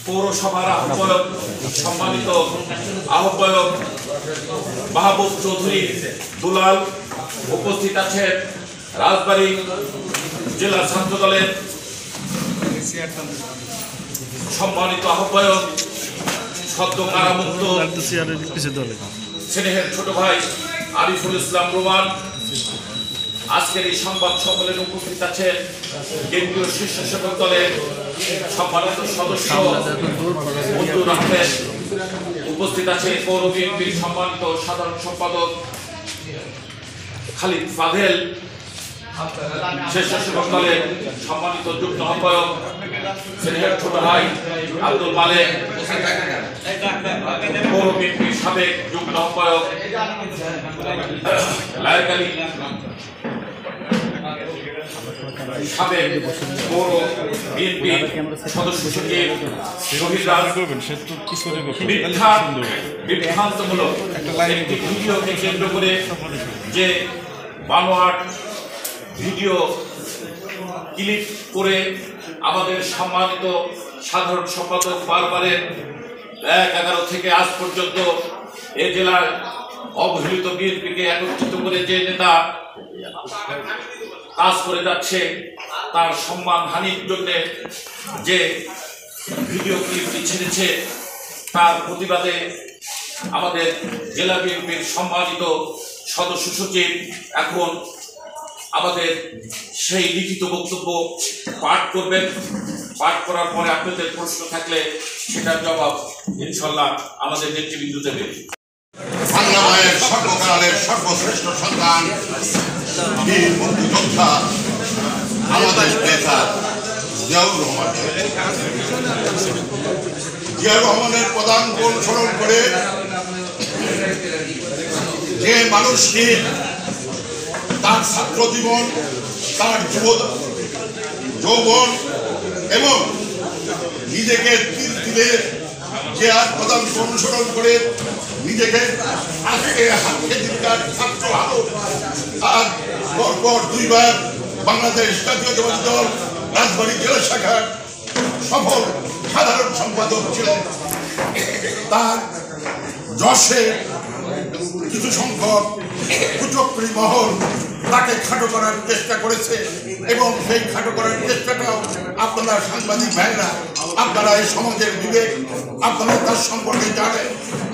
পৌরসভার আহ্বায়ক সম্মানিত আহ্বায়ক মাহবুব চৌধুরী দুলাল, উপস্থিত আছেন রাজবাড়ী জেলা ছাত্র দলের সম্মানিত আহ্বায়ক সদ্য কারামুক্ত স্নেহের ছোট ভাই আরিফুল ইসলাম রোমান। আজকের এই সংবাদ সম্মেলনে উপস্থিত আছেন কেন্দ্রীয় স্বেচ্ছাসেবক দলের সম্মানিত সদস্য মঞ্জুর আহমেদ, উপস্থিত আছে পৌর বিএনপির সম্মানিত সাধারণ সম্পাদক খালিদ ফাদেল, স্বেচ্ছাসেবক দলের সম্মানিত যুগ্ম আহ্বায়ক স্নেহের ছোট ভাই আব্দুল মালেক, পৌর বিএনপির সাবেক যুগ্ম আহ্বায়ক লায়েক আলী, সাবেক পৌর বিএনপির সদস্য সচিব শহীদ রাজ। বিভ্রান্তমূলক একটি ভিডিওকে কেন্দ্র করে যে বানোয়াট ভিডিও ক্লিপ করে আমাদের সম্মানিত সাধারণ সম্পাদক বারবারের 1-11 থেকে আজ পর্যন্ত এ জেলার অবহেলিত বিএনপিকে একত্রিত করে যে নেতা কাজ করে যাচ্ছে তার সম্মান হানির জন্য যে ভিডিও ক্লিপটি ছেড়েছে তার প্রতিবাদে আমাদের জেলা বিএনপির সম্মানিত সদস্য সচিব এখন আমাদের সেই লিখিত বক্তব্য পাঠ করবেন। পাঠ করার পরে আপনাদের প্রশ্ন থাকলে সেটার জবাব ইনশাল্লাহ আমাদের নেতৃবৃন্দ দেবে। বাংলা মায়ের সর্বকালের সর্বশ্রেষ্ঠ সন্তান বীর মুক্তিযোদ্ধা আমাদের নেতা জিয়াউর রহমান। জিয়াউর রহমানের প্রধান গুণ স্মরণ করে যে মানুষটি তার ছাত্র জীবন, তার যৌবন এবং নিজেকে তিল তিলে যে আর প্রধান অনুসরণ করে নিজেকে আজকে হাতকে দিনকার ছাত্র আলো আর পরপর 2 বার বাংলাদেশ জাতীয়তাবাদী দল রাজবাড়ী জেলা শাখার সফল সাধারণ সম্পাদক ছিলেন। তার যশে কিছু সংখ্যক কুচক্রী মহল তাকে খাটো করার চেষ্টা করেছে এবং সেই খাটো করার চেষ্টাটাও আপনারা সাংবাদিক ভাইরা, আপনারা এই সমাজের বিবেক, আপনারা তার সম্পর্কে জানেন।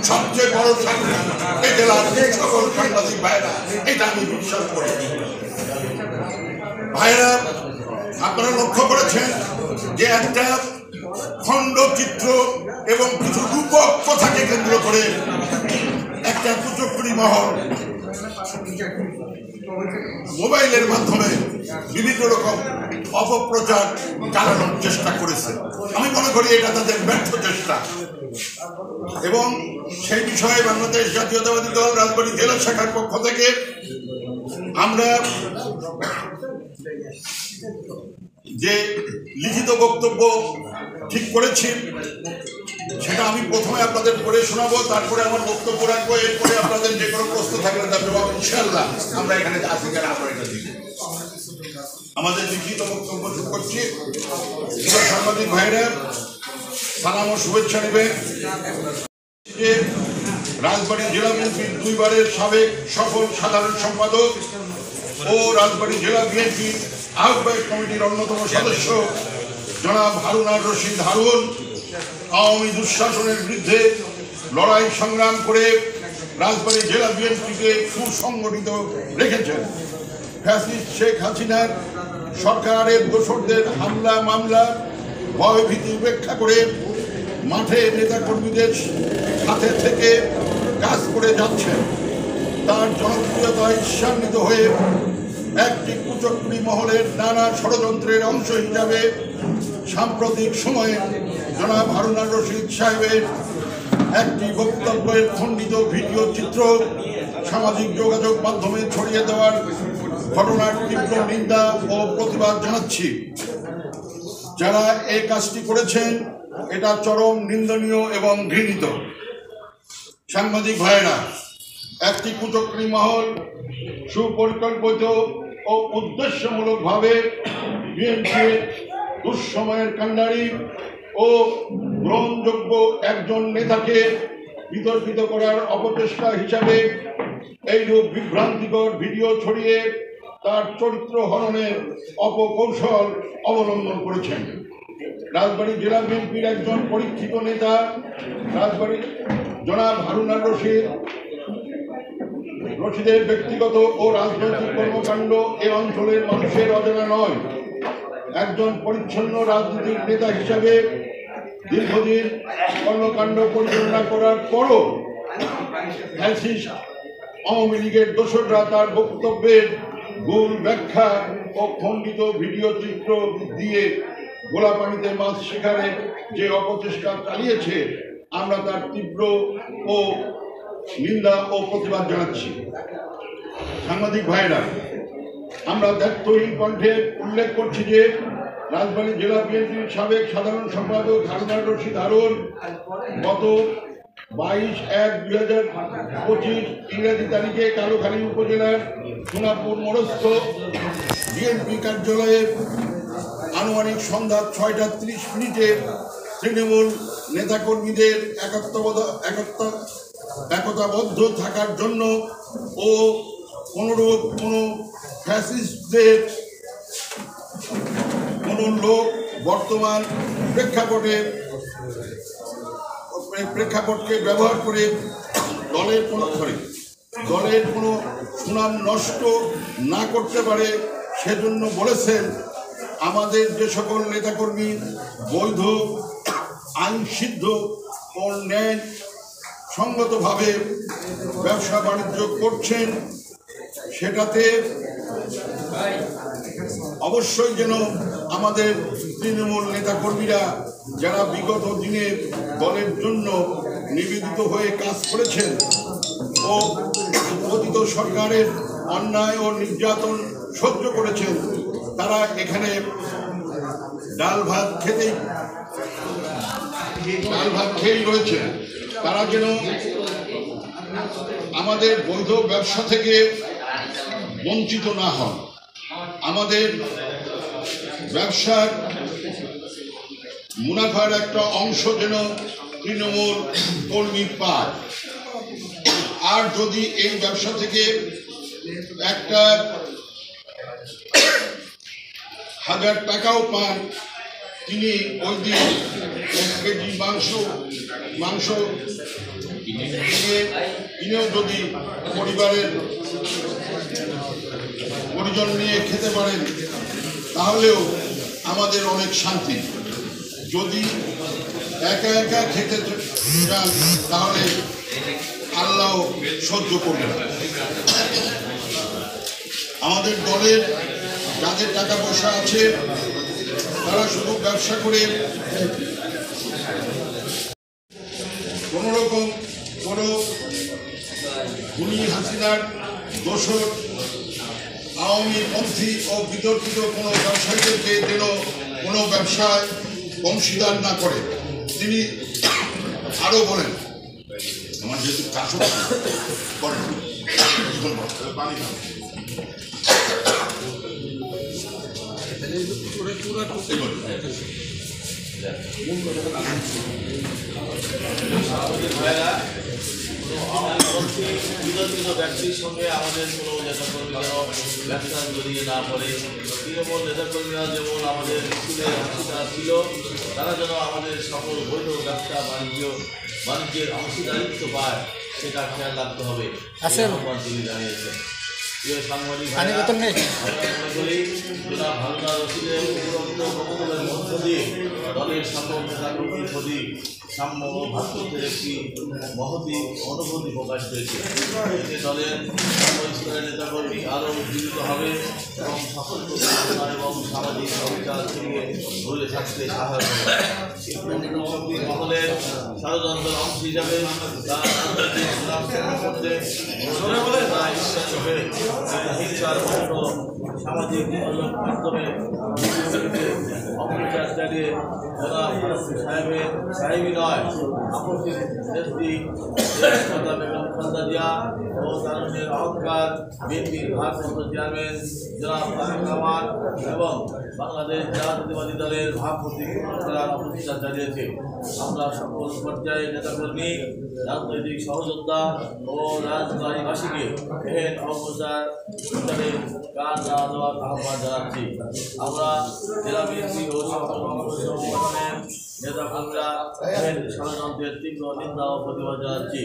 সবচেয়ে বড় সাংবাদিক এই জেলার সকল সাংবাদিক ভাইরা, এটা আমি বিশ্বাস করি। ভাইরা, আপনারা লক্ষ্য করেছেন যে একটা খণ্ডচিত্র এবং কিছু রূপক কথাকে কেন্দ্র করে একটা কুচক্রী মহল মোবাইলের মাধ্যমে বিভিন্ন রকম অপপ্রচার চালানোর চেষ্টা করেছে। আমি মনে করি এটা তাদের ব্যর্থ চেষ্টা এবং সেই বিষয়ে বাংলাদেশ জাতীয়তাবাদী দল রাজবাড়ী জেলা শাখার পক্ষ থেকে আমরা যে লিখিত বক্তব্য ঠিক করেছি সেটা আমি প্রথমে আপনাদের পড়ে শোনাবো, তারপরে আমার বক্তব্য রাখবো, এরপরে আপনাদের যে কোনো প্রশ্ন থাকলে তার জবাব ইনশাআল্লাহ আমরা এখানে আমাদের লিখিত বক্তব্য শুরু করছি। সাংবাদিক ভাইরা সালাম ও শুভেচ্ছা নেবেন। রাজবাড়ী জেলা বিএনপির 2 বারের সাবেক সফল সাধারণ সম্পাদক ও রাজবাড়ী জেলা বিএনপি আহ্বায়ক কমিটির অন্যতম সদস্য জনাব হারুনার রশিদ হারুন আওয়ামী দুঃশাসনের বিরুদ্ধে লড়াই সংগ্রাম করে রাজবাড়ী জেলা বিএনপিকে সুসংগঠিত রেখেছেন। ফ্যাসিস্ট শেখ হাসিনার সরকারের দোসরদের হামলা মামলা ভয়ভীতি উপেক্ষা করে মাঠে নেতাকর্মীদের সাথে থেকে কাজ করে যাচ্ছেন। তার জনপ্রিয়তায় ঈর্ষান্বিত হয়ে একটি কুচক্রী মহলের নানা ষড়যন্ত্রের অংশ হিসাবে সাম্প্রতিক সময়ে জনাব হারুনার রশিদ সাহেবের একটি বক্তব্যের খণ্ডিত ভিডিও চিত্র সামাজিক যোগাযোগ মাধ্যমে ছড়িয়ে দেওয়ার ঘটনার তীব্র নিন্দা ও প্রতিবাদ জানাচ্ছি। যারা এই কাজটি করেছেন এটা চরম নিন্দনীয় এবং ঘৃণিত। সাংবাদিক ভাইরা, একটি কুচক্রী মহল সুপরিকল্পিত ও উদ্দেশ্যমূলকভাবে বিএনপির দুঃসময়ের কাণ্ডারি ও ও গ্রহণযোগ্য একজন নেতাকে বিতর্কিত করার অপচেষ্টা হিসাবে এইরূপ বিভ্রান্তিকর ভিডিও ছড়িয়ে তার চরিত্র হননের অপকৌশল অবলম্বন করেছেন। রাজবাড়ী জেলা বিএনপির একজন পরীক্ষিত নেতা রাজবাড়ী জনাব হারুনার রশিদের ব্যক্তিগত ও রাজনৈতিক কর্মকাণ্ড এ অঞ্চলের মানুষের অজানা নয়। একজন পরিচ্ছন্ন রাজনৈতিক নেতা হিসাবে দীর্ঘদিন কর্মকাণ্ড পরিচালনা করার পরও ফ্যাসিস্ট আওয়ামী লীগের দোসররা তার বক্তব্যের ভুল ব্যাখ্যা ও খণ্ডিত ভিডিও চিত্র দিয়ে গোলাপানিতে মাছ শিকারের যে অপচেষ্টা চালিয়েছে, আমরা তার তীব্র ও নিন্দা ও প্রতিবাদ জানাচ্ছি। সাংবাদিক ভাইরা, আমরা দায়িত্বহীন কণ্ঠে উল্লেখ করছি যে রাজবাড়ী জেলা বিএনপির সাবেক সাধারণ সম্পাদক হারুনার রশিদ হারুন গত 22/1/2025 ইংরেজি তারিখে কালোখালী উপজেলার সোনাপুর মোড়স্থ বিএনপি কার্যালয়ে আনুমানিক সন্ধ্যা 6টা 30 তৃণমূল নেতাকর্মীদের একতাবদ্ধ থাকার জন্য ও কোনোরূপ কোনো ফ্যাসিস্টদের কোনো লোক বর্তমান প্রেক্ষাপটকে ব্যবহার করে দলের কোনো সুনাম নষ্ট না করতে পারে সেজন্য বলেছেন, আমাদের যে সকল নেতাকর্মী বৈধ আইনসিদ্ধ ও ন্যায় সঙ্গতভাবে ব্যবসা বাণিজ্য করছেন, সেটাতে অবশ্যই যেন আমাদের তৃণমূল নেতাকর্মীরা যারা বিগত দিনে দলের জন্য নিবেদিত হয়ে কাজ করেছেন ও অতীত সরকারের অন্যায় ও নির্যাতন সহ্য করেছেন, তারা এখানে ডাল ভাত খেয়েই রয়েছে। তারা যেন আমাদের বৈধ ব্যবসা থেকে বঞ্চিত না হন, আমাদের ব্যবসার মুনাফার একটা অংশ যেন তৃণমূল কর্মী পায়। আর যদি এই ব্যবসা থেকে একটা 1000 টাকাও পান, তিনি ওই দিন 1 কেজি মাংস কিনেও যদি পরিবারের পরিজন নিয়ে খেতে পারেন, তাহলেও আমাদের অনেক শান্তি। যদি একা একা খেতে চান, তাহলে আল্লাহ সহ্য করবেন। আমাদের দলের যাদের টাকা পয়সা আছে, তারা শুধু ব্যবসা করে কোনো রকম কোনো খুনি হাসিনার দোসর আওয়ামী পন্থী ও বিতর্কিত কোনো ব্যবসায়ীদেরকে যেন কোনো ব্যবসায় অংশীদার না করে। তিনি আরও বলেন, আমার যেহেতু কাজ করেন পানি বিতর্কিত ব্যক্তির সঙ্গে আমাদের কোনো নেতাকর্মীরা ব্যবসা জড়িয়ে না পড়ে। তৃণমূল নেতাকর্মীরা যেমন আমাদের স্কুলের অংশীদার ছিল, তারা যেন আমাদের সকল বৈধ ব্যবসা বাণিজ্যের অংশীদারিত্ব পায়, সেটা খেয়াল রাখতে হবে। তিনি জানিয়েছেন। প্রিয় সাংবাদিক ভাইরা, হারুনার রশিদের উপরোক্ত বক্তব্যের মধ্য দিয়ে দলের সকল নেতাকর্মীর প্রতি সাম্য ও ভাতৃত্বের একটি মহতি অনুভূতি প্রকাশ পেয়েছে। এতে দলের সর্বস্তরের নেতাকর্মী আরও উজ্জীবিত হবে এবং সকল এবং সামাজিক অবিচার থেকে দূরে থাকতে সহায়ক হবে। মহলের ষড়যন্ত্রের অংশ হিসাবে হিংসার সামাজিক মাধ্যমে অপপ্রচার চালিয়ে সাহেবই নয়, আপত্তির নেত্রী বেগম খালেদা জিয়া ও তারুণ্যের অহংকার বিএনপির ভারপ্রাপ্ত চেয়ারম্যান জনাব তারেক রহমান এবং বাংলাদেশ জাতীয়তাবাদী দলের ভাবমূর্তি পূরণ করার প্রচেষ্টা চালিয়েছে। আমরা সকল পর্যায়ের নেতাকর্মী, রাজনৈতিক সহযোদ্ধা ও রাজবাড়িবাসীকে এহেন অপপ্রচার কান না দেওয়ার আহ্বান জানাচ্ছি। আমরা জেলা বিএনপি ও সকল সংগঠনের নেতাকর্মীরা এহেন ষড়যন্ত্রের তীব্র নিন্দা ও প্রতিবাদ জানাচ্ছি।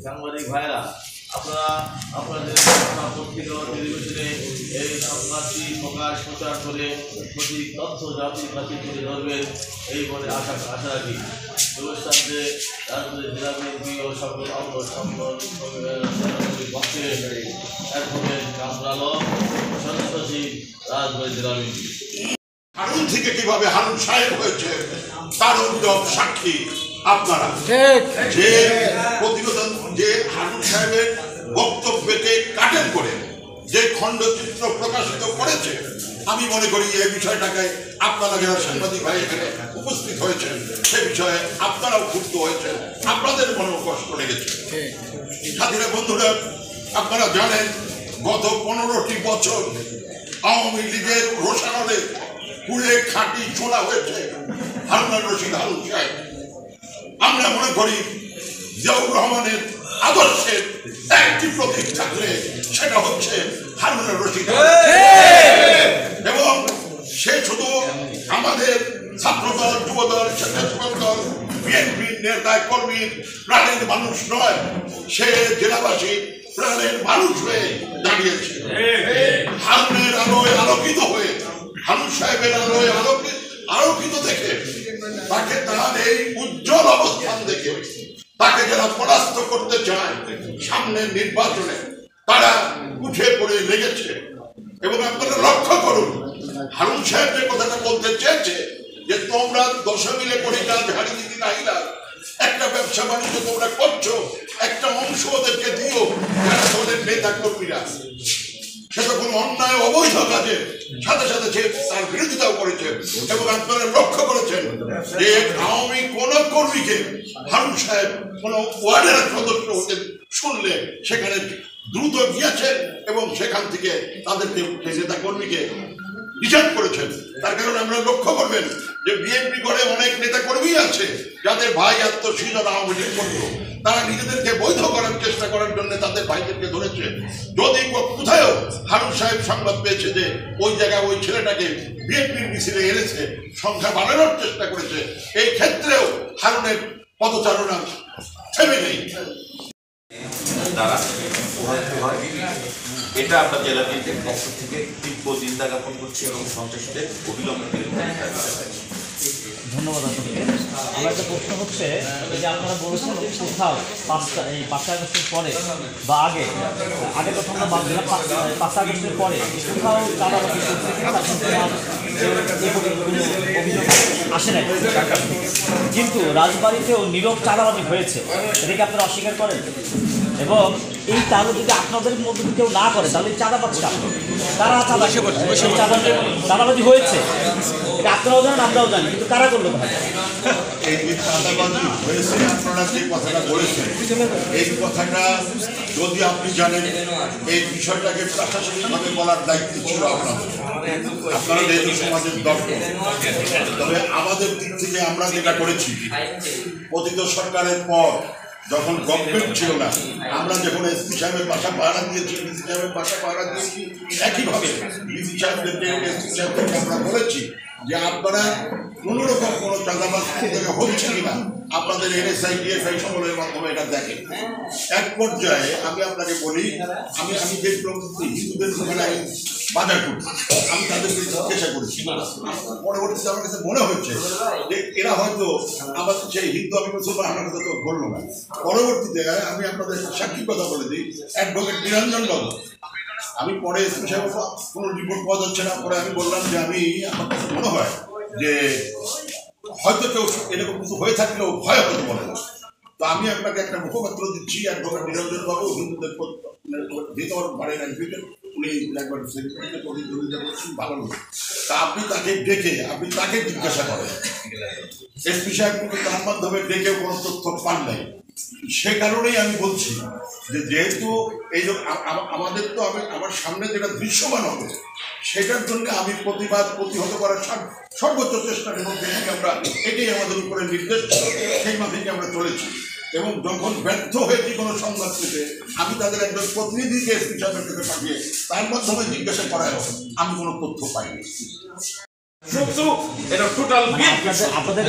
সাংবাদিক ভাইয়েরা, আপনারা আপনাদের পত্রিকা ও টেলিভিশনে এই সংবাদটি প্রচার করে সঠিক তথ্য জাতির কাছে তুলে ধরবেন এই বলে আশা রাখি। অনুষ্ঠানে রাজনৈতিক জেলা বিএনপি ও সকল অঙ্গ পক্ষে অ্যাডভোকেট কামরুল আলম, সদস্য সচিব রাজবাড়ী জেলা বিএনপি। হারুন থেকে কিভাবে হারুন সাহেব হয়েছে তার অভিযোগ সাক্ষী আপনারা। যে প্রতিবেদন, যে হারুন সাহেবের বক্তব্যকে কাটেন করে যে খণ্ডচিত্র প্রকাশিত করেছে, আমি মনে করি এই বিষয়টাকে আপনারা যারা সাংবাদিক ভাই এখানে উপস্থিত হয়েছেন সে বিষয়ে আপনারাও ক্ষুব্ধ হয়েছেন, আপনাদের মনেও কষ্ট লেগেছে। সাথীরা, বন্ধুরা, আপনারা জানেন গত 15টি বছর আওয়ামী লীগের রোশানলে পুড়ে খাঁটি ছোলা হয়েছে হারুন রশিদ হারুন সাহেব। আমরা মনে করি জিয়াউর রহমানের আদর্শের একটি প্রতীক থাকলে সেটা হচ্ছে হারুন রশিদ, এবং সে শুধু আমাদের ছাত্রদল, যুবদল, স্বেচ্ছাসেবক দল, বিএনপির নেতা কর্মীর প্রাণের মানুষ নয়, সে জেলাবাসী প্রাণের মানুষ হয়ে দাঁড়িয়েছে। হারুনের আলোয় আলোকিত হয়ে, হারুন সাহেবের আলোয় আলোকিত দেখে, তাকে তার এই উজ্জ্বল অবস্থান দেখে তাকে যারা পরাস্ত করতে চায় সামনের নির্বাচনে তারা উঠে পড়ে লেগেছে। এবং আপনারা লক্ষ্য করুন, হারুন সাহেব যে কথাটা বলতে চেয়েছে যে তোমরা 10 মিলে পরিকা ঝাড়ি দিদি নাহিলা একটা ব্যবসা বাণিজ্য তোমরা করছো, একটা অংশ ওদেরকে দিও যারা তোমাদের নেতা কর্মীরা, সেটা কোনো অন্যায় অবৈধ কাজে সাথে সাথে সে তার বিরোধিতাও করেছে। এবং আপনারা লক্ষ্য করেছেন যে আওয়ামী কোন কর্মীকে হারুন সাহেব কোন ওয়ার্ডের সদস্য হতে শুনলে সেখানে দ্রুত গিয়েছেন এবং সেখান থেকে তাদেরকে নেতা কর্মীকে রিজার্ভ করেছেন। তার কারণে আমরা লক্ষ্য করবেন যে বিএনপি করে অনেক নেতা কর্মী আছে যাদের ভাই আত্মসৃজন আওয়ামী লীগ করত, তারা নিজেদেরকে বৈধ করার চেষ্টা করার জন্য তাদের ভাইদেরকে ধরেছে। যদি কোথাও হারুন সাহেব সংবাদ পেয়েছে যে ওই জায়গায় ওই ছেলেটাকে বিএনপির মিছিলে এনেছে, সংখ্যা বাড়ানোর চেষ্টা করেছে, এই ক্ষেত্রেও হারুনের পদচারণা থেমে নেই। এটা আমরা জেলা বিএনপির পক্ষ থেকে তীব্র নিন্দা জ্ঞাপন করছি এবং সন্ত্রাসীদের অবিলম্বে ধন্যবাদ আপনাকে। আমার একটা প্রশ্ন হচ্ছে যে আপনারা বলেছেন যে কোথাও 5 আগস্টের পরে বা আগে কথা আমরা বাদ 5 আগস্টের পরে কোথাও চাঁদাবাজি অভিযোগ আসে নাই, কিন্তু রাজবাড়িতেও নীরব চাঁদাবাজি হয়েছে, এটাকে আপনারা অস্বীকার করেন? এবং এই চাঁদা যদি আপনাদের মধ্যে কেউ না করে তাহলে চাঁদা পাচ্ছে তারা চাঁদাবাজি হয়েছে, এটা আপনারাও জানেন আমরাও জানি, কিন্তু কারা করলো? এই যে চাঁদাবাজি হয়েছে আপনারা যে কথাটা বলেছেন, এই কথাটা যদি আপনি জানেন এই বিষয়টাকে প্রশাসনিকভাবে বলার দায়িত্ব ছিল আপনারা যেহেতু সমাজের দর্শক। তবে আমাদের দিক থেকে আমরা যেটা করেছি, পতিত সরকারের পর যখন গভর্নমেন্ট ছিল না, আমরা যখন এসপি সাহেবের বাসা পাহারা দিয়েছি, ডিসি সাহেবের বাসা পাহারা দিয়েছি, একইভাবে ডিসি সাহেবদেরকে, এসপি সাহেবদেরকে আমরা বলেছি যে আপনারা কোনো রকম কোনো চাঁদাবাজ থেকে হচ্ছে কিনা আপনাদের NSI DFI সকলের মাধ্যমে এটা দেখেন। এক পর্যায়ে আমি আপনাকে বলি, আমি দেখলাম হিন্দুদের ওখানে বাজার করি, আমি তাদেরকে জিজ্ঞাসা করেছি, পরবর্তীতে আমার কাছে মনে হচ্ছে যে এরা হয়তো আমার সেই হিন্দু আমি মুসলমান আমার কাছে তো বললো না। পরবর্তীতে আমি আপনাদের সাক্ষী কথা বলে দিই, অ্যাডভোকেট নিরঞ্জন বাবু, আমি পরে এসপি সাহেব কোনো রিপোর্ট পাওয়া যাচ্ছে না, পরে আমি বললাম যে আমার কাছে মনে হয় যে হয়তো কেউ এরকম কিছু হয়ে থাকলেও ভয় হতে বলে না। তো আমি আপনাকে একটা মুখপাত্র দিচ্ছি, অ্যাডভোকেট নিরঞ্জন বাবু, হিন্দুদের বাড়ির অ্যাডভোকেট, উনি একবার প্রতিযোগিতা করছেন, ভালো লোক। তা আপনি তাকে ডেকে আপনি তাকে জিজ্ঞাসা করেন, এসপি সাহেব কিন্তু তার মাধ্যমে ডেকেও কোনো তথ্য পান নাই। সে কারণেই আমি বলছি যে যেহেতু এই আমাদের তো আমার সামনে যেটা দৃশ্যমান হবে সেটার জন্য আমি প্রতিহত করার সর্বোচ্চ চেষ্টার মধ্যে আমরা এটাই আমাদের উপরে নির্দেশ সেই মাফিকে আমরা চলেছি। এবং যখন ব্যর্থ হয়েছি কোনো সংবাদ পেতে আমি তাদের একজন প্রতিনিধিকে এসপি সাহেবের কাছে পাঠিয়ে তার মাধ্যমে জিজ্ঞাসা করায় আমি কোনো তথ্য পাইনি। আপনাদের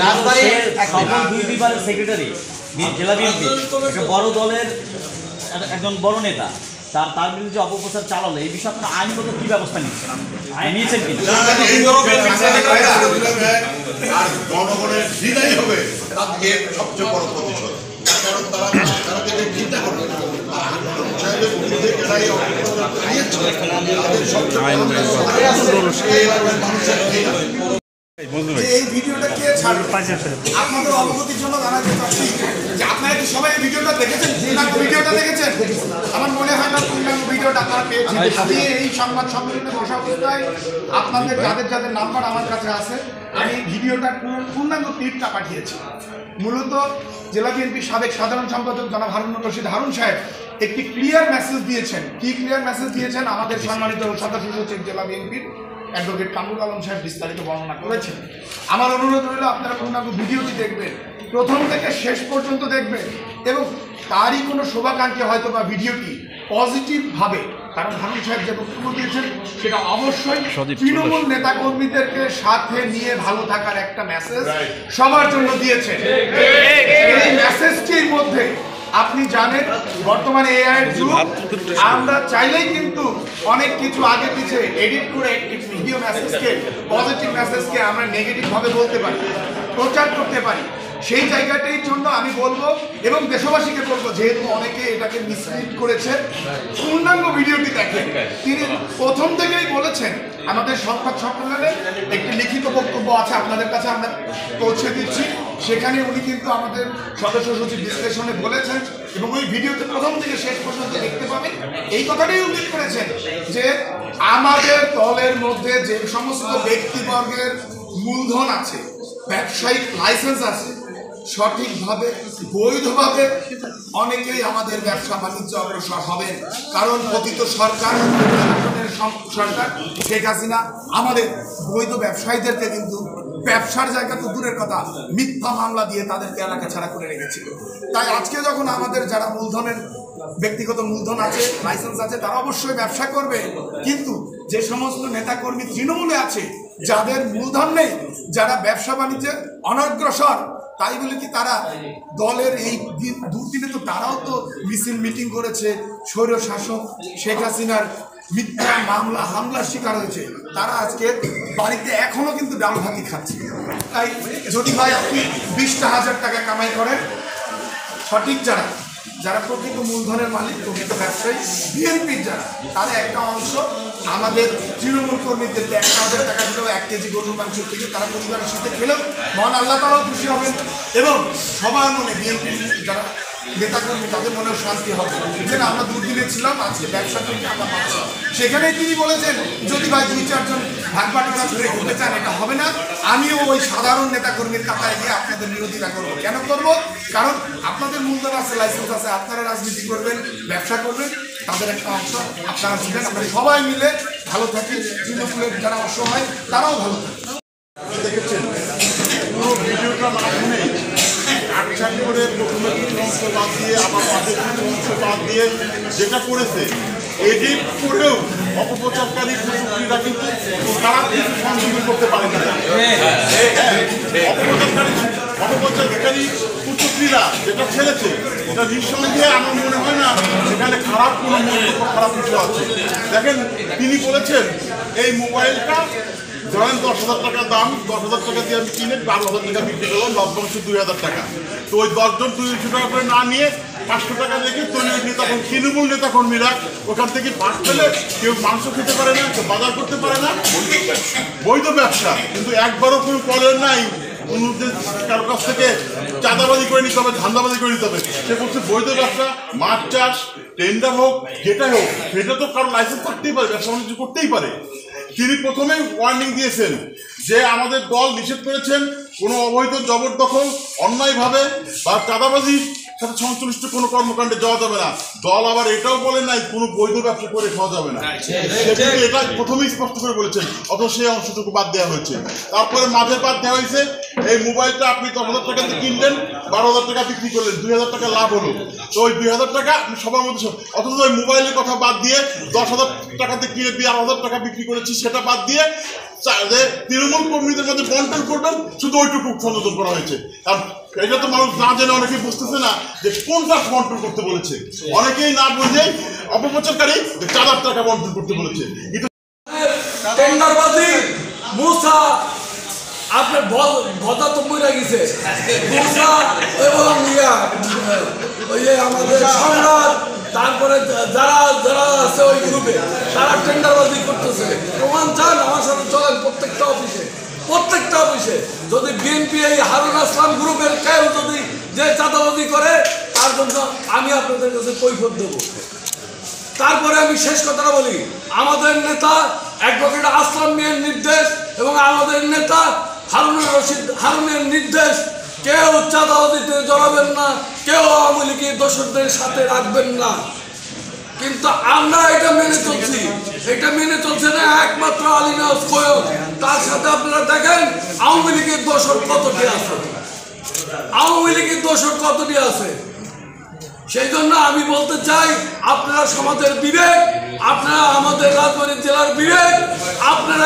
সকল দুই বিভাগের সেক্রেটারি জেলা বিএনপি একটা বড় দলের একজন বড় নেতা তার বিরুদ্ধে অপপ্রচার চালালো, এই বিষয়ে আপনারা আইনগত কি ব্যবস্থা নিয়েছেন কি? আর জনগণের হৃদয় হবে তাদের সবচেয়ে বড় প্রতিশোধ, কারণ তারা থেকে চিন্তা করবে এই ভিডিওটা কে ছাড়বে আপনাদের অবগতির জন্য জানাতে চাচ্ছি যে আপনারা কি সবাই এই ভিডিওটা দেখেছেন? ভিডিওটা দেখেছেন? আমার মনে হয় না পূর্ণাঙ্গ ভিডিওটা আপনারা পেয়েছেন। আমি এই সংবাদ সম্মেলনে বসা অবস্থায় আপনাদের যাদের নাম্বার আমার কাছে আছে আমি ভিডিওটার পূর্ণাঙ্গ ক্লিপটা পাঠিয়েছি। মূলত জেলা বিএনপির সাবেক সাধারণ সম্পাদক জনাব হারুন রশিদ হারুন সাহেব একটি ক্লিয়ার মেসেজ দিয়েছেন। কি ক্লিয়ার মেসেজ দিয়েছেন? আমাদের সম্মানিত সদস্য সচিব জেলা বিএনপির অ্যাডভোকেট কামরুল আলম সাহেব বিস্তারিত বর্ণনা করেছেন। আমার অনুরোধ রইল আপনারা পূর্ণাঙ্গ ভিডিওটি দেখবেন, প্রথম থেকে শেষ পর্যন্ত দেখবেন এবং তারই কোনো শুভাকাঙ্ক্ষী হয়তো বা ভিডিওটি পজিটিভভাবে, কারণ হারুন সাহেব যে বক্তব্য দিয়েছেন সেটা অবশ্যই তৃণমূল নেতাকর্মীদেরকে সাথে নিয়ে ভালো থাকার একটা মেসেজ সবার জন্য দিয়েছে। এই মেসেজটির মধ্যে আপনি জানেন বর্তমানে এআই এর যুগ, আমরা চাইলেই কিন্তু অনেক কিছু আগে পিছে এডিট করে একটি ভিডিও মেসেজকে পজিটিভ মেসেজকে আমরা নেগেটিভ ভাবে বলতে পারি, প্রচার করতে পারি। সেই জায়গাটির জন্য আমি বলবো এবং দেশবাসীকে বলবো, যেহেতু অনেকে এটাকে মিসলিড করেছে, পূর্ণাঙ্গ ভিডিওটি দেখেন। তিনি প্রথম থেকেই বলেছেন, আমাদের সংবাদ সম্মেলনে একটি লিখিত বক্তব্য আছে আপনাদের কাছে আমরা পৌঁছে দিচ্ছি, সেখানে উনি কিন্তু আমাদের সদস্য সচিব বিশ্লেষণে বলেছেন এবং ওই ভিডিওতে প্রথম থেকে শেষ পর্যন্ত দেখতে পাবেন এই কথাটাই উল্লেখ করেছেন যে আমাদের দলের মধ্যে যে সমস্ত ব্যক্তিবর্গের মূলধন আছে, ব্যবসায়িক লাইসেন্স আছে, সঠিকভাবে বৈধভাবে অনেকেই আমাদের ব্যবসা বাণিজ্য অগ্রসর হবেন। কারণ পতিত সরকার সরকার শেখ হাসিনা আমাদের বৈধ ব্যবসায়ীদেরকে কিন্তু ব্যবসার জায়গা তো দূরের কথা, মিথ্যা মামলা দিয়ে তাদেরকে এলাকা ছাড়া করে রেখেছিল। তাই আজকে যখন আমাদের যারা মূলধনের ব্যক্তিগত মূলধন আছে, লাইসেন্স আছে, তারা অবশ্যই ব্যবসা করবে, কিন্তু যে সমস্ত নেতাকর্মী তৃণমূলে আছে যাদের মূলধন নেই, যারা ব্যবসা বাণিজ্যে অনগ্রসর, তাই বলে কি তারা দলের এই দুর্দিনে তো তারাও তো মিছিল মিটিং করেছে, স্বৈর শাসক শেখ হাসিনার মিথ্যা মামলা হামলার শিকার হয়েছে, তারা আজকে বাড়িতে এখনো কিন্তু ডাল ভাতি খাচ্ছে। তাই যদি ভাই আপনি 20,000 টাকা কামাই করেন, সঠিক যারা প্রকৃত মূলধনের মালিক, প্রকৃত ব্যবসায়ী, বিএনপির যারা, তারা একটা অংশ আমাদের তৃণমূল কর্মীদেরকে 1,000 টাকা দিলেও 1 কেজি গরুর মাংস থেকে তারা পরিবারের সাথে খেলেও মহান আল্লাহ তাআলাও খুশি হবেন এবং সবার মনে বিএনপির যারা নেতাকর্মী তাদের মনেও শান্তি হবে যে না, আমরা দুর্দিনে ছিলাম, আজকে ব্যবসা থেকে আমরা পাচ্ছি। সেখানেই তিনি বলেছেন যদি ভাই 2-4 জন ভাগ বাটোয়ারা ধরে করতে চান, এটা হবে না, আমিও ওই সাধারণ নেতাকর্মীর কাতায় গিয়ে আপনাদের বিরোধিতা করবো। কেন করবো? কারণ আপনাদের মূলধন আছে, লাইসেন্স আছে, আপনারা রাজনীতি করবেন, ব্যবসা করবেন, তাদের একটা অংশ আপনারা ছিলেন। আমরা সবাই মিলে ভালো থাকি, তৃণমূলের যারা অসহায় তারাও ভালো থাকে। দেখেছেন পুরো ভিডিওটা না শুনে আটসাট করে প্রথমে অংশ বাদ দিয়ে আবার পাশের অংশ বাদ দিয়ে যেটা করেছে, এডিট করেও অপপ্রচারকারী কুচক্রীরা কিন্তু তারা কিছু সংশোধন করতে পারে না। অপপ্রচারকারী কুচক্রীরা যেটা ছেড়েছে এটা নিঃসন্দেহে আমার মনে হয় না সেখানে খারাপ কোনো মন্তব্য, খারাপ কিছু আছে। দেখেন তিনি বলেছেন এই মোবাইলটা ধরেন 10,000 টাকা দাম, 10,000 টাকা দিয়ে আমি কিনে 12,000 টাকা বিক্রি করলাম, লভ্যাংশ 2,000 টাকা। তো ওই 10 জন 200 টাকা করে না নিয়ে 500 টাকা রেখে তৃণমূল নেতাকর্মীরা ওখান থেকে ভাগ পেলে কেউ মাংস খেতে পারে না, কেউ বাজার করতে পারে না, বৈধ ব্যবসা। কিন্তু একবারও কোনো কলের নাই অন্যদের কারো কাছ থেকে চাঁদাবাজি করে নিতে হবে, ধান্দাবাজি করে নিতে হবে। সে বলছে বৈধ ব্যবসা, মাছ চাষ, টেন্ডার হোক, যেটাই হোক, সেটা তো কারো লাইসেন্স থাকতেই পারে, ব্যবসা বাণিজ্য করতেই পারে। তিনি প্রথমে ওয়ার্নিং দিয়েছেন যে আমাদের দল নিষেধ করেছেন কোনো অবৈধ জবরদখল অন্যায়ভাবে বা চাঁদাবাজির সাথে সংশ্লিষ্ট কোনো কর্মকাণ্ডে যাওয়া যাবে না। দল আবার এটাও বলে নাই কোনো বৈধ ব্যবসা করে খাওয়া যাবে না, সেক্ষেত্রে এটা প্রথমেই স্পষ্ট করে বলেছেন, অথচ সেই অংশটুকু বাদ দেওয়া হয়েছে। তারপরে মাঝে বাদ দেওয়া হয়েছে এই মোবাইলটা আপনি 10,000 টাকা দিয়ে কিনলেন, 12,000 টাকা বিক্রি করলেন, 2,000 টাকা লাভ হলো, তো ওই 2,000 টাকা সবার মধ্যে, অথচ ওই মোবাইলের কথা বাদ দিয়ে 10,000 টাকাতে কিনে 12,000 টাকা বিক্রি করেছি সেটা বাদ দিয়ে তৃণমূল কর্মীদের মধ্যে বন্টন করবেন, শুধু ওইটুকু সংযোজন করা হয়েছে। কারণ এটা তো মানুষ না জেনে অনেকেই বুঝতেছে না যে কোনটা বন্টন করতে বলেছে, অনেকেই না বুঝে অপপ্রচারকারী চাঁদার টাকা বন্টন করতে বলেছে। কিন্তু টেন্ডারবাজি মুসা আপনার ভদা তো মরে গেছে, মুসা এবং ওই যে আমাদের সম্রাট, তারপরে যারা যারা আছে ওই গ্রুপে তারা টেন্ডারবাজি করতেছে। প্রমাণ চান আমার সাথে চলেন প্রত্যেকটা অফিসে যদি বিএনপি এই হারুন আসলাম গ্রুপের কেউ যদি যে চাঁদাবাজি করে তার জন্য আমি আপনাদের কাছে কৈফিয়ত দেব। তারপরে আমি শেষ কথাটা বলি, আমাদের নেতা অ্যাডভোকেট আসলাম মিয়ার নির্দেশ এবং আমাদের নেতা হারুনের নির্দেশ, কেউ চাঁদাবাজিতে জড়াবেন না, কেউ আওয়ামী লীগের দোষরদের সাথে রাখবেন না। কিন্তু আমরা এটা মেনে চলছে না একমাত্র আলিনাস কোয়েল, তার সাথে আপনারা দেখেন আওয়ামী লীগের দোষর কতটি আছে। সেই জন্য আমি বলতে চাই, আপনারা সমাজের বিবেক, আপনারা আমাদের রাজবাড়ী জেলার বিবেক, আপনারা